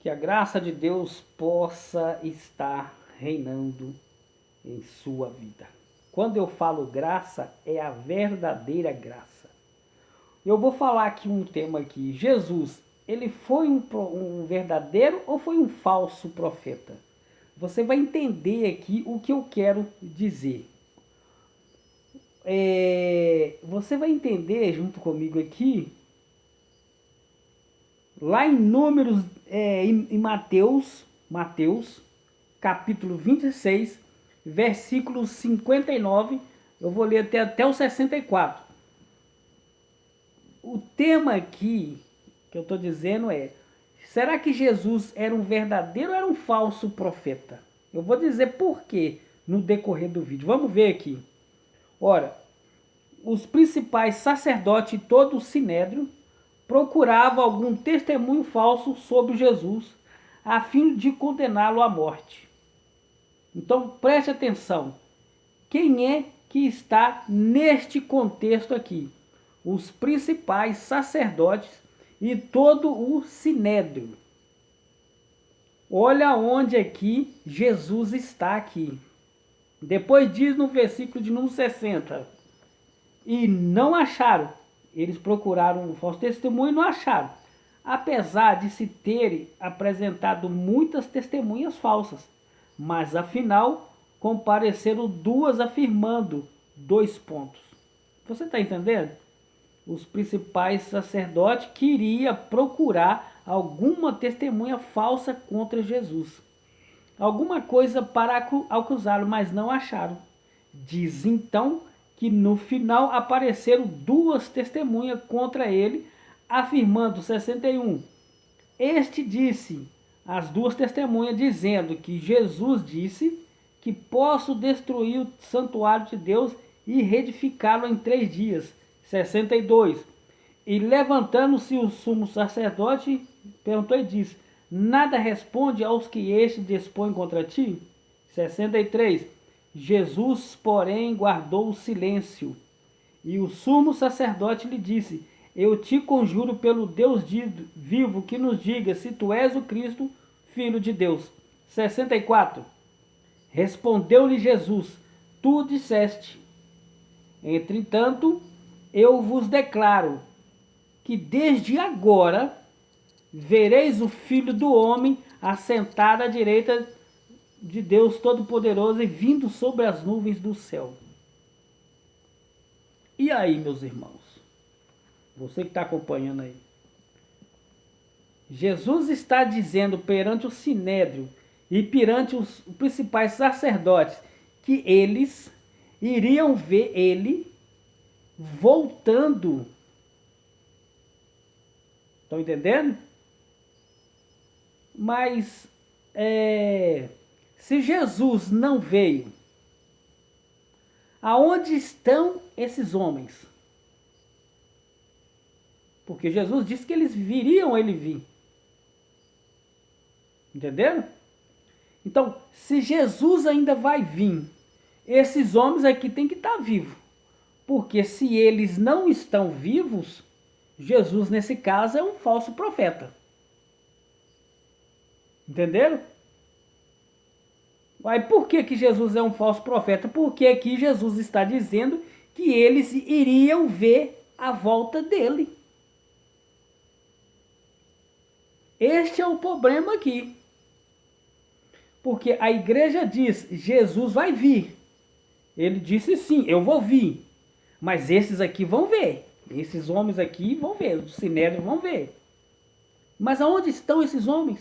Que a graça de Deus possa estar reinando em sua vida. Quando eu falo graça, é a verdadeira graça. Eu vou falar aqui um tema aqui. Jesus, ele foi um verdadeiro ou foi um falso profeta? Você vai entender aqui o que eu quero dizer. Você vai entender junto comigo aqui, lá em Números, em Mateus, capítulo 26, versículo 59, eu vou ler até o 64. O tema aqui que eu estou dizendo é: será que Jesus era um verdadeiro ou era um falso profeta? Eu vou dizer por quê no decorrer do vídeo. Vamos ver aqui. Ora, os principais sacerdotes e todo o sinédrio procuravam algum testemunho falso sobre Jesus, a fim de condená-lo à morte. Então preste atenção. Quem é que está neste contexto aqui? Os principais sacerdotes e todo o sinédrio. Olha onde aqui Jesus está aqui. Depois diz no versículo de número 60. E não acharam. Eles procuraram um falso testemunho e não acharam. Apesar de se terem apresentado muitas testemunhas falsas. Mas afinal compareceram duas afirmando dois pontos. Você está entendendo? Os principais sacerdotes queriam procurar alguma testemunha falsa contra Jesus. Alguma coisa para acusá-lo, mas não acharam. Diz então que no final apareceram duas testemunhas contra ele, afirmando 61. Este disse, as duas testemunhas, dizendo que Jesus disse que posso destruir o santuário de Deus e reedificá-lo em 3 dias. 62. E levantando-se o sumo sacerdote, perguntou e disse: nada responde aos que este dispõe contra ti? 63. Jesus, porém, guardou o silêncio. E o sumo sacerdote lhe disse: eu te conjuro pelo Deus vivo que nos diga se tu és o Cristo, filho de Deus. 64. Respondeu-lhe Jesus: tu disseste. Entretanto, eu vos declaro que desde agora vereis o Filho do Homem assentado à direita de Deus Todo-Poderoso e vindo sobre as nuvens do céu. E aí, meus irmãos? Você que está acompanhando aí. Jesus está dizendo perante o sinédrio e perante os principais sacerdotes que eles iriam ver ele voltando. Estão entendendo? Mas se Jesus não veio, aonde estão esses homens? Porque Jesus disse que eles viriam ele vir. Entenderam? Então, se Jesus ainda vai vir, esses homens aqui têm que estar vivos. Porque se eles não estão vivos, Jesus, nesse caso, é um falso profeta. Entenderam? Mas por que Jesus é um falso profeta? Porque aqui Jesus está dizendo que eles iriam ver a volta dele. Este é o problema aqui. Porque a igreja diz, Jesus vai vir. Ele disse sim, eu vou vir. Mas esses aqui vão ver. Esses homens aqui vão ver. Os sinédrios vão ver. Mas aonde estão esses homens?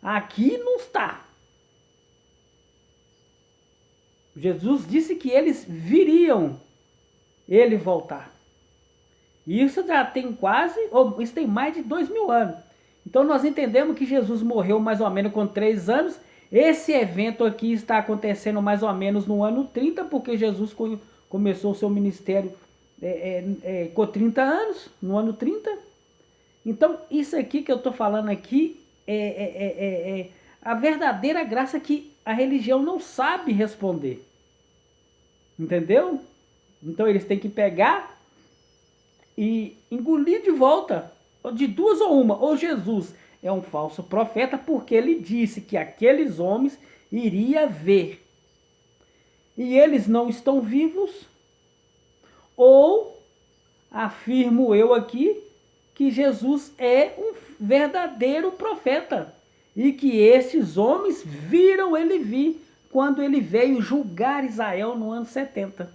Aqui não está. Jesus disse que eles viriam ele voltar. Isso já tem quase, ou isso tem mais de 2000 anos. Então nós entendemos que Jesus morreu mais ou menos com 3 anos. Esse evento aqui está acontecendo mais ou menos no ano 30, porque Jesus começou o seu ministério com 30 anos, no ano 30. Então isso aqui que eu estou falando aqui é a verdadeira graça que a religião não sabe responder. Entendeu? Então eles têm que pegar e engolir de volta, de duas ou uma, ou Jesus é um falso profeta, porque ele disse que aqueles homens iria ver. E eles não estão vivos, ou afirmo eu aqui que Jesus é um verdadeiro profeta e que esses homens viram ele vir quando ele veio julgar Israel no ano 70.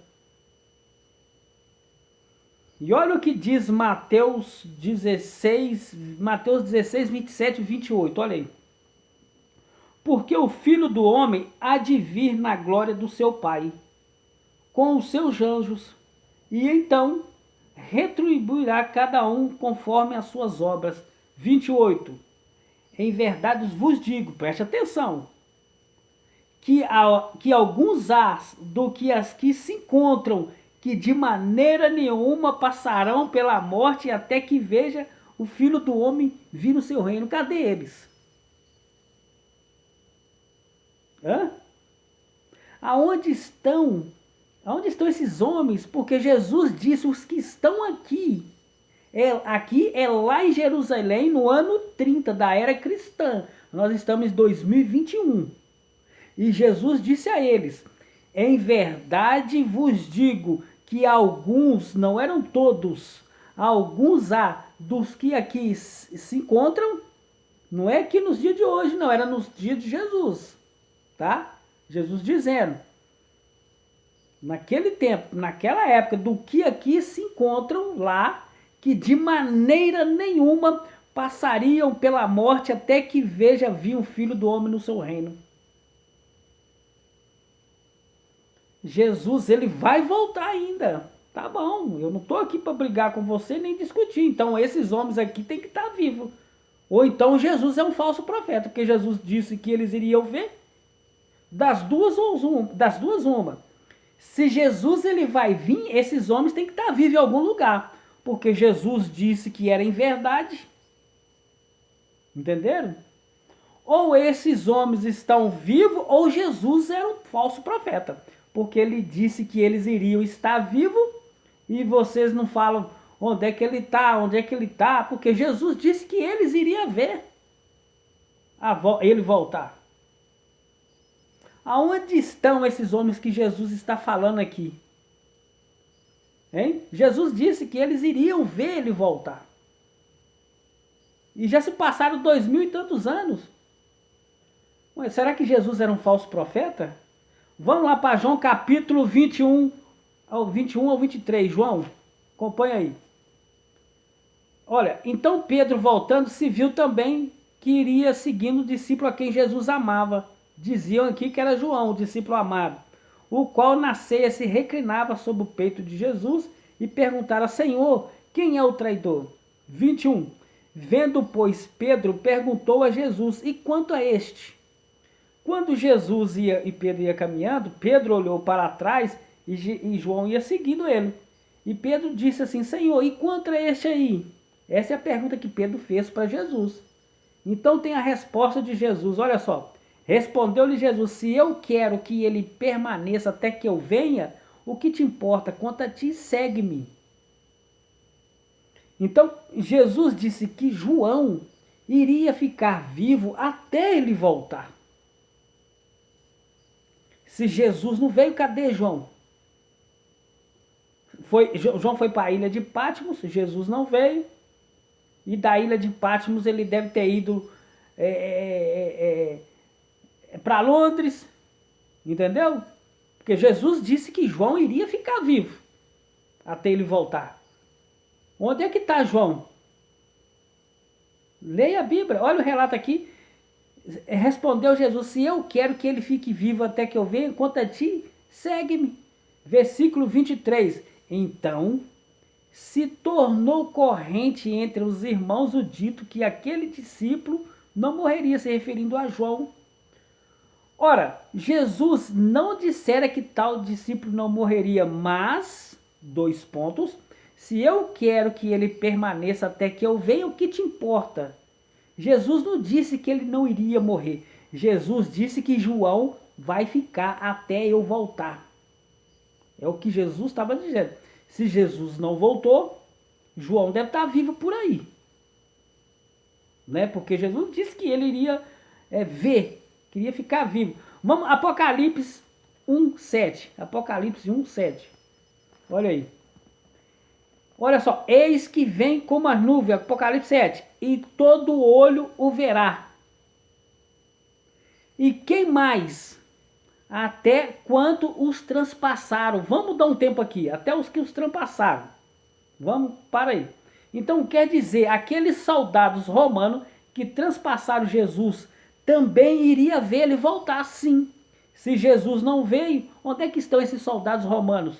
E olha o que diz Mateus 16, 27 e 28, olha aí. Porque o Filho do Homem há de vir na glória do seu Pai, com os seus anjos, e então retribuirá cada um conforme as suas obras. 28. Em verdade vos digo, preste atenção, que alguns há do que as que se encontram, que de maneira nenhuma passarão pela morte até que veja o Filho do Homem vir no seu reino. Cadê eles? Hã? Aonde estão? Aonde estão esses homens? Porque Jesus disse, os que estão aqui, aqui é lá em Jerusalém, no ano 30 da era cristã. Nós estamos em 2021. E Jesus disse a eles, em verdade vos digo que alguns, não eram todos, alguns há dos que aqui se encontram, não é que nos dias de hoje, não, era nos dias de Jesus, tá? Jesus dizendo, naquele tempo, naquela época, do que aqui se encontram lá, que de maneira nenhuma passariam pela morte até que veja vir o Filho do Homem no seu reino. Jesus, ele vai voltar ainda. Tá bom, eu não estou aqui para brigar com você nem discutir. Então esses homens aqui têm que estar vivos. Ou então Jesus é um falso profeta, porque Jesus disse que eles iriam ver. Das duas uma. Se Jesus ele vai vir, esses homens têm que estar vivos em algum lugar. Porque Jesus disse que era em verdade. Entenderam? Ou esses homens estão vivos, ou Jesus era um falso profeta. Porque ele disse que eles iriam estar vivos e vocês não falam onde é que ele está, porque Jesus disse que eles iriam ver ele voltar. Aonde estão esses homens que Jesus está falando aqui? Hein? Jesus disse que eles iriam ver ele voltar. E já se passaram 2000 e tantos anos. Mas será que Jesus era um falso profeta? Vamos lá para João capítulo 21 ao 23. João, acompanha aí. Olha, então Pedro voltando se viu também que iria seguindo o discípulo a quem Jesus amava. Diziam aqui que era João, o discípulo amado, o qual na ceia se reclinava sobre o peito de Jesus e perguntara, Senhor, quem é o traidor? 21. Vendo, pois, Pedro perguntou a Jesus, e quanto a este? Quando Jesus ia e Pedro ia caminhando, Pedro olhou para trás e João ia seguindo ele. E Pedro disse assim, Senhor, e quanto a este aí? Essa é a pergunta que Pedro fez para Jesus. Então tem a resposta de Jesus, olha só. Respondeu-lhe Jesus, se eu quero que ele permaneça até que eu venha, o que te importa? Quanto a ti, segue-me. Então Jesus disse que João iria ficar vivo até ele voltar. Se Jesus não veio, cadê João? João foi para a ilha de Patmos, Jesus não veio. E da ilha de Patmos ele deve ter ido para Londres, entendeu? Porque Jesus disse que João iria ficar vivo até ele voltar. Onde é que está João? Leia a Bíblia, olha o relato aqui. Respondeu Jesus, se eu quero que ele fique vivo até que eu venha, quanto a ti, segue-me. Versículo 23. Então se tornou corrente entre os irmãos o dito que aquele discípulo não morreria, se referindo a João. Ora, Jesus não dissera que tal discípulo não morreria, mas, 2 pontos, se eu quero que ele permaneça até que eu venha, o que te importa? Jesus não disse que ele não iria morrer. Jesus disse que João vai ficar até eu voltar. É o que Jesus estava dizendo. Se Jesus não voltou, João deve estar vivo por aí. né? Porque Jesus disse que ele iria ver, queria ficar vivo. Vamos, Apocalipse 1:7. Apocalipse 1:7. Olha aí. Olha só, eis que vem como as nuvens, Apocalipse 7, e todo olho o verá. E quem mais? Até quanto os transpassaram. Vamos dar um tempo aqui, até os que os transpassaram. Vamos, para aí. Então quer dizer, aqueles soldados romanos que transpassaram Jesus também iria ver ele voltar, sim. Se Jesus não veio, onde é que estão esses soldados romanos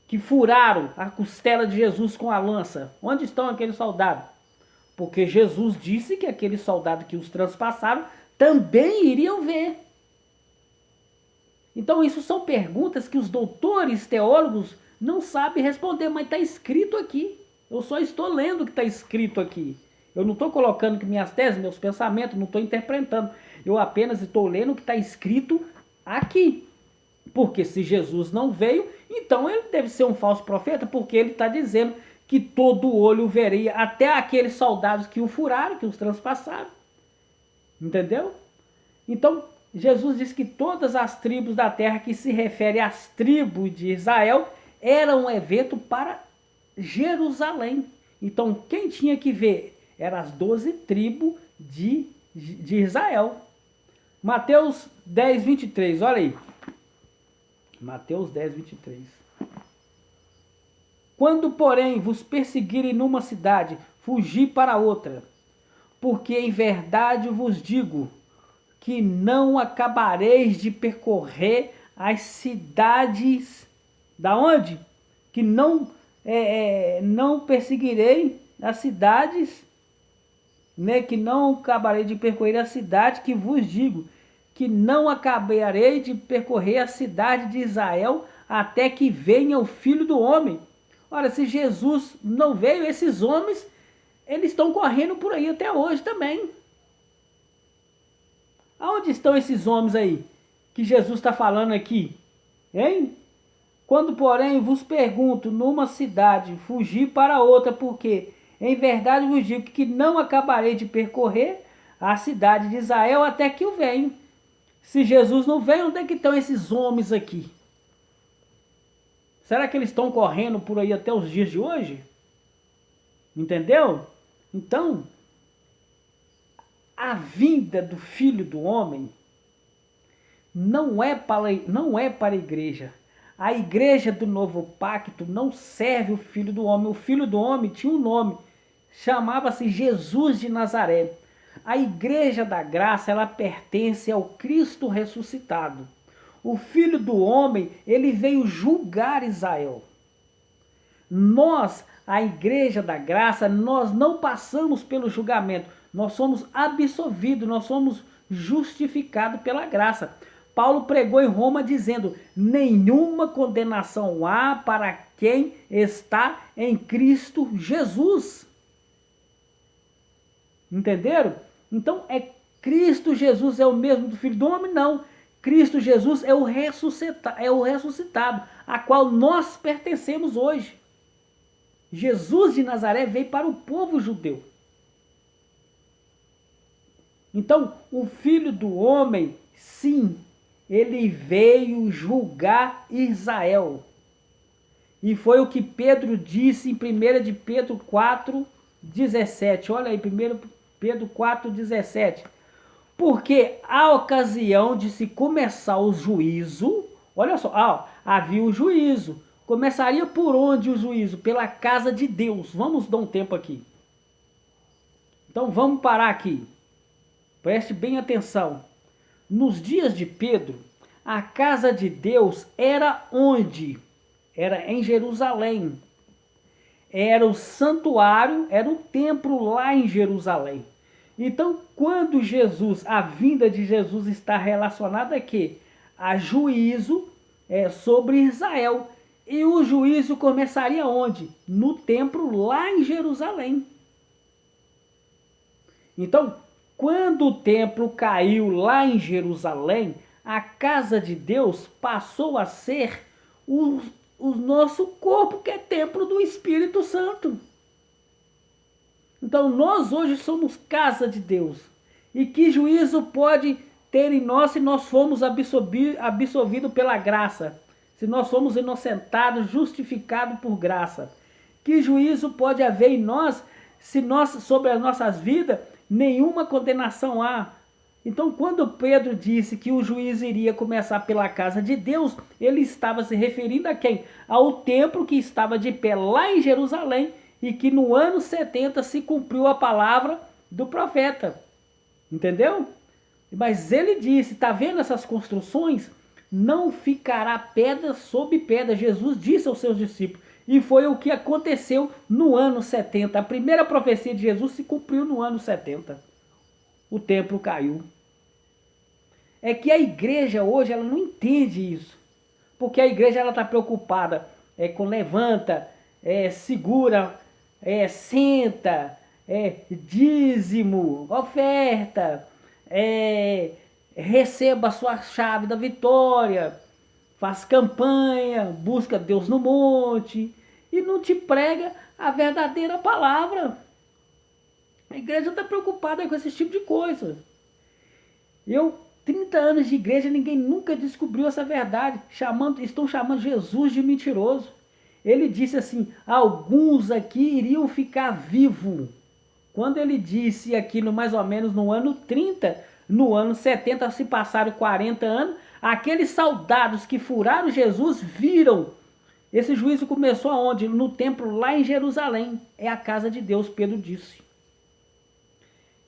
que furaram a costela de Jesus com a lança? Onde estão aqueles soldados? Porque Jesus disse que aqueles soldados que os transpassaram também iriam ver. Então isso são perguntas que os doutores teólogos não sabem responder, mas está escrito aqui. Eu só estou lendo o que está escrito aqui. Eu não estou colocando que minhas teses, meus pensamentos, não estou interpretando. Eu apenas estou lendo o que está escrito aqui. Porque se Jesus não veio, então ele deve ser um falso profeta, porque ele está dizendo que todo olho veria, até aqueles soldados que o furaram, que os transpassaram. Entendeu? Então, Jesus diz que todas as tribos da terra, que se refere às tribos de Israel, era um evento para Jerusalém. Então, quem tinha que ver? Eram as 12 tribos de Israel. Mateus 10:23, olha aí. Mateus 10:23. Quando, porém, vos perseguirem numa cidade, fugi para outra. Porque em verdade vos digo que não acabareis de percorrer as cidades. Da onde? Que não perseguirei as cidades, né? Que não acabarei de percorrer a cidade que vos digo, que não acabarei de percorrer a cidade de Israel até que venha o Filho do Homem. Ora, se Jesus não veio, esses homens, eles estão correndo por aí até hoje também. Aonde estão esses homens aí que Jesus está falando aqui? Hein? Quando, porém, vos pergunto numa cidade, fugi para outra, porque em verdade vos digo que não acabarei de percorrer a cidade de Israel até que o venho. Se Jesus não veio, onde é que estão esses homens aqui? Será que eles estão correndo por aí até os dias de hoje? Entendeu? Então, a vinda do Filho do Homem não é para a igreja. A igreja do novo pacto não serve o Filho do Homem. O Filho do Homem tinha um nome, chamava-se Jesus de Nazaré. A igreja da graça, ela pertence ao Cristo ressuscitado. O Filho do Homem, ele veio julgar Israel. Nós, a igreja da graça, nós não passamos pelo julgamento. Nós somos absolvidos, nós somos justificados pela graça. Paulo pregou em Roma dizendo: nenhuma condenação há para quem está em Cristo Jesus. Entenderam? Então, Cristo Jesus é o mesmo do Filho do Homem? Não. Cristo Jesus é o ressuscitado, a qual nós pertencemos hoje. Jesus de Nazaré veio para o povo judeu. Então, o Filho do Homem, sim, ele veio julgar Israel. E foi o que Pedro disse em 1 de Pedro 4:17. Olha aí, 1 Pedro 4:17. Porque a ocasião de se começar o juízo, olha só, havia o juízo. Começaria por onde o juízo? Pela casa de Deus. Vamos dar um tempo aqui. Então vamos parar aqui. Preste bem atenção. Nos dias de Pedro, a casa de Deus era onde? Era em Jerusalém. Era o santuário, era o templo lá em Jerusalém. Então, quando a vinda de Jesus está relacionada a quê? A juízo sobre Israel. E o juízo começaria onde? No templo lá em Jerusalém. Então, quando o templo caiu lá em Jerusalém, a casa de Deus passou a ser o nosso corpo, que é templo do Espírito Santo. Então nós hoje somos casa de Deus. E que juízo pode ter em nós se nós fomos absolvidos pela graça? Se nós fomos inocentados, justificados por graça? Que juízo pode haver em nós se nós, sobre as nossas vidas, nenhuma condenação há? Então, quando Pedro disse que o juízo iria começar pela casa de Deus, ele estava se referindo a quem? Ao templo que estava de pé lá em Jerusalém e que no ano 70 se cumpriu a palavra do profeta. Entendeu? Mas ele disse, está vendo essas construções? Não ficará pedra sobre pedra. Jesus disse aos seus discípulos. E foi o que aconteceu no ano 70. A primeira profecia de Jesus se cumpriu no ano 70. O templo caiu. É que a igreja hoje ela não entende isso. Porque a igreja ela está preocupada com levanta, segura, senta, dízimo, oferta, receba a sua chave da vitória, faz campanha, busca Deus no monte e não te prega a verdadeira palavra. A igreja está preocupada com esse tipo de coisa. 30 anos de igreja, ninguém nunca descobriu essa verdade. Estão chamando Jesus de mentiroso. Ele disse assim, alguns aqui iriam ficar vivos. Quando ele disse aqui, mais ou menos no ano 30, no ano 70 se passaram 40 anos, aqueles soldados que furaram Jesus viram. Esse juízo começou aonde? No templo lá em Jerusalém. É a casa de Deus, Pedro disse.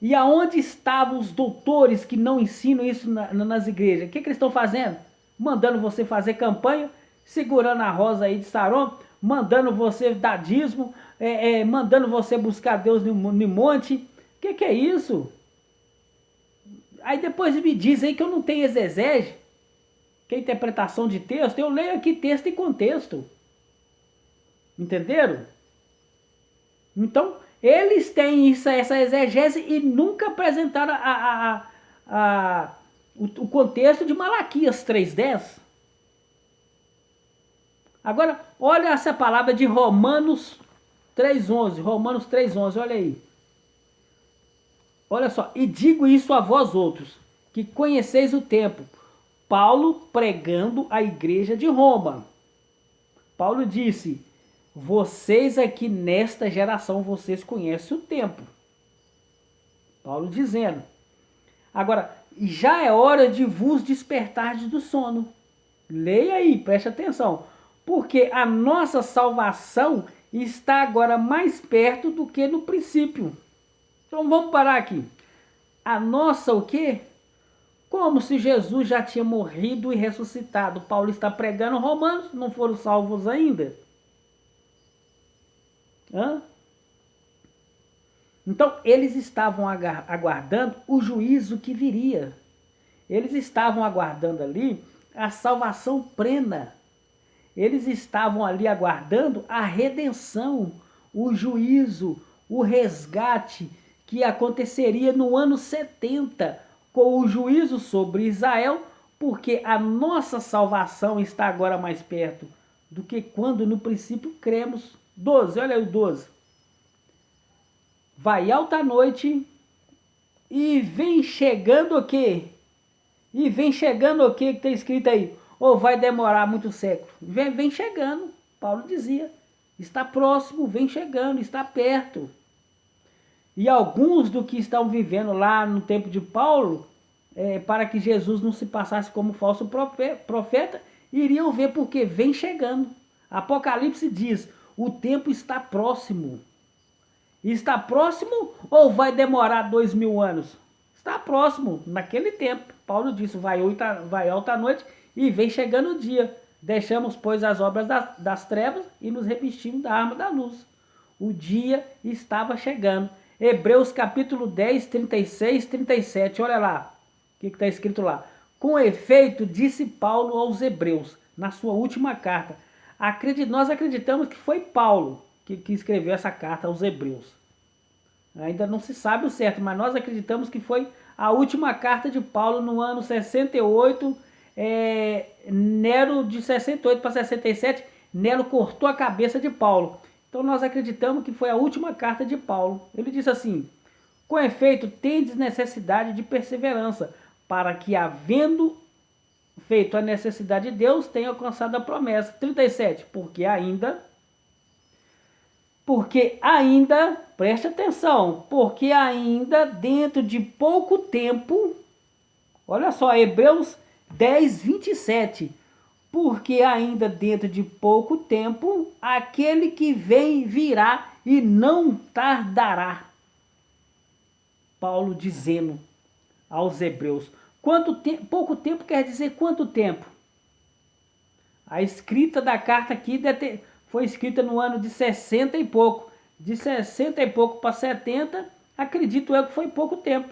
E aonde estavam os doutores que não ensinam isso nas igrejas? O que eles estão fazendo? Mandando você fazer campanha, segurando a rosa aí de Saron, mandando você dar dízimo, mandando você buscar Deus no monte. O que é isso? Aí depois me diz aí que eu não tenho exegese, que é interpretação de texto. Eu leio aqui texto e contexto. Entenderam? Então, eles têm essa exegese e nunca apresentaram o contexto de Malaquias 3:10. Agora, olha essa palavra de Romanos 3:11. Romanos 3:11, olha aí. Olha só. E digo isso a vós outros, que conheceis o tempo. Paulo pregando a igreja de Roma. Paulo disse, vocês aqui nesta geração, vocês conhecem o tempo. Paulo dizendo. Agora, já é hora de vos despertardes do sono. Leia aí, preste atenção. Porque a nossa salvação está agora mais perto do que no princípio. Então vamos parar aqui. A nossa o quê? Como se Jesus já tinha morrido e ressuscitado. Paulo está pregando Romanos, não foram salvos ainda. Então, eles estavam aguardando o juízo que viria. Eles estavam aguardando ali a salvação plena. Eles estavam ali aguardando a redenção, o juízo, o resgate que aconteceria no ano 70, com o juízo sobre Israel, porque a nossa salvação está agora mais perto do que quando no princípio cremos. 12, olha aí o 12. Vai alta noite e vem chegando o quê? E vem chegando o quê que está escrito aí? Ou vai demorar muito século? Vem chegando, Paulo dizia. Está próximo, vem chegando, está perto. E alguns do que estão vivendo lá no tempo de Paulo, para que Jesus não se passasse como falso profeta, iriam ver porque vem chegando. Apocalipse diz, o tempo está próximo. Está próximo ou vai demorar 2000 anos? Está próximo, naquele tempo. Paulo disse, vai alta noite e vem chegando o dia. Deixamos, pois, as obras das trevas e nos revestimos da arma da luz. O dia estava chegando. Hebreus capítulo 10, 36, 37. Olha lá o que está escrito lá. Com efeito, disse Paulo aos Hebreus, na sua última carta. Nós acreditamos que foi Paulo que escreveu essa carta aos Hebreus. Ainda não se sabe o certo, mas nós acreditamos que foi a última carta de Paulo no ano 68. Nero, de 68 para 67, Nero cortou a cabeça de Paulo. Então nós acreditamos que foi a última carta de Paulo. Ele disse assim: com efeito, tendes necessidade de perseverança, para que, havendo feito a necessidade de Deus, tenha alcançado a promessa. 37, porque ainda, preste atenção, porque ainda dentro de pouco tempo, olha só, Hebreus 10, 27, porque ainda dentro de pouco tempo, aquele que vem virá e não tardará. Paulo dizendo aos hebreus. Pouco tempo quer dizer quanto tempo? A escrita da carta aqui foi escrita no ano de 60 e pouco. De 60 e pouco para 70, acredito eu que foi pouco tempo.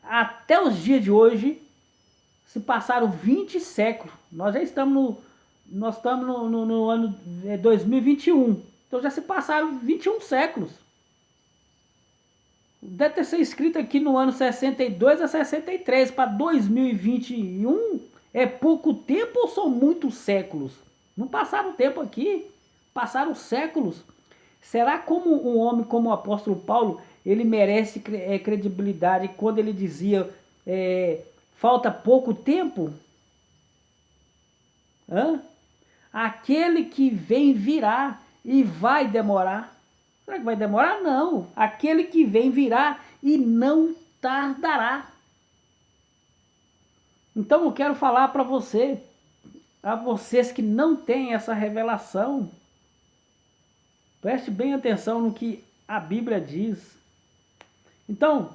Até os dias de hoje, se passaram 20 séculos. Nós estamos no ano 2021. Então já se passaram 21 séculos. Deve ter sido escrito aqui no ano 62 a 63. Para 2021 é pouco tempo ou são muitos séculos? Não passaram tempo aqui, passaram séculos. Será como um homem como o apóstolo Paulo, ele merece credibilidade quando ele dizia falta pouco tempo? Aquele que vem virá e vai demorar. Será que vai demorar? Não. Aquele que vem virá e não tardará. Então eu quero falar para a vocês que não têm essa revelação, preste bem atenção no que a Bíblia diz. Então,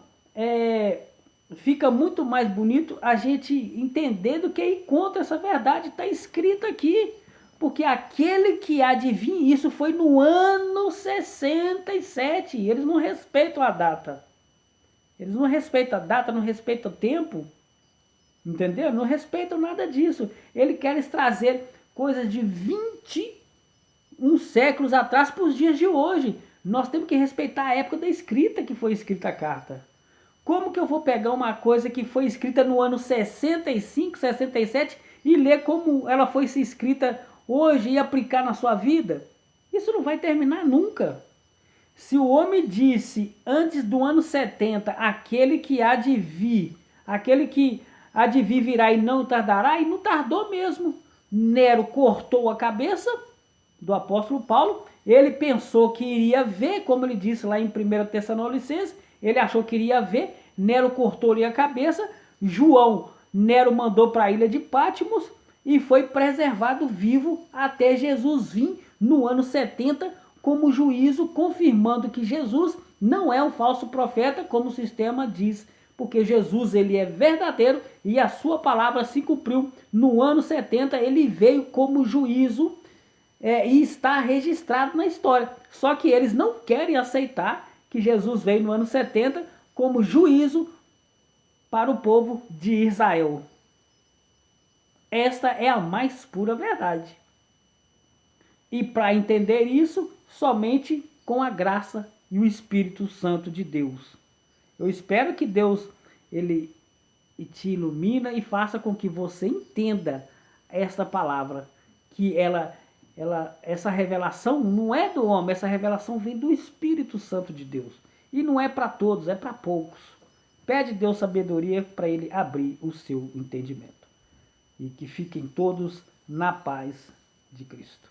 fica muito mais bonito a gente entender do que encontra essa verdade, está escrito aqui. Porque aquele que há de vir, isso foi no ano 67. Eles não respeitam a data. Eles não respeitam a data, não respeitam o tempo. Entendeu? Não respeitam nada disso. Eles querem trazer coisas de 21 séculos atrás para os dias de hoje. Nós temos que respeitar a época da escrita que foi escrita a carta. Como que eu vou pegar uma coisa que foi escrita no ano 65, 67 e ler como ela foi escrita hoje e aplicar na sua vida? Isso não vai terminar nunca. Se o homem disse antes do ano 70, aquele que há de vir virá e não tardará, e não tardou mesmo. Nero cortou a cabeça do apóstolo Paulo, ele pensou que iria ver, como ele disse lá em 1 Tessalonicenses, ele achou que iria ver, Nero cortou-lhe a cabeça, Nero mandou para a ilha de Patmos e foi preservado vivo até Jesus vir no ano 70 como juízo, confirmando que Jesus não é um falso profeta, como o sistema diz, porque Jesus ele é verdadeiro e a sua palavra se cumpriu no ano 70, ele veio como juízo e está registrado na história. Só que eles não querem aceitar que Jesus veio no ano 70 como juízo para o povo de Israel. Esta é a mais pura verdade. E para entender isso, somente com a graça e o Espírito Santo de Deus. Eu espero que Deus ele te ilumina e faça com que você entenda esta palavra, que essa revelação não é do homem, essa revelação vem do Espírito Santo de Deus. E não é para todos, é para poucos. Pede Deus sabedoria para ele abrir o seu entendimento. E que fiquem todos na paz de Cristo.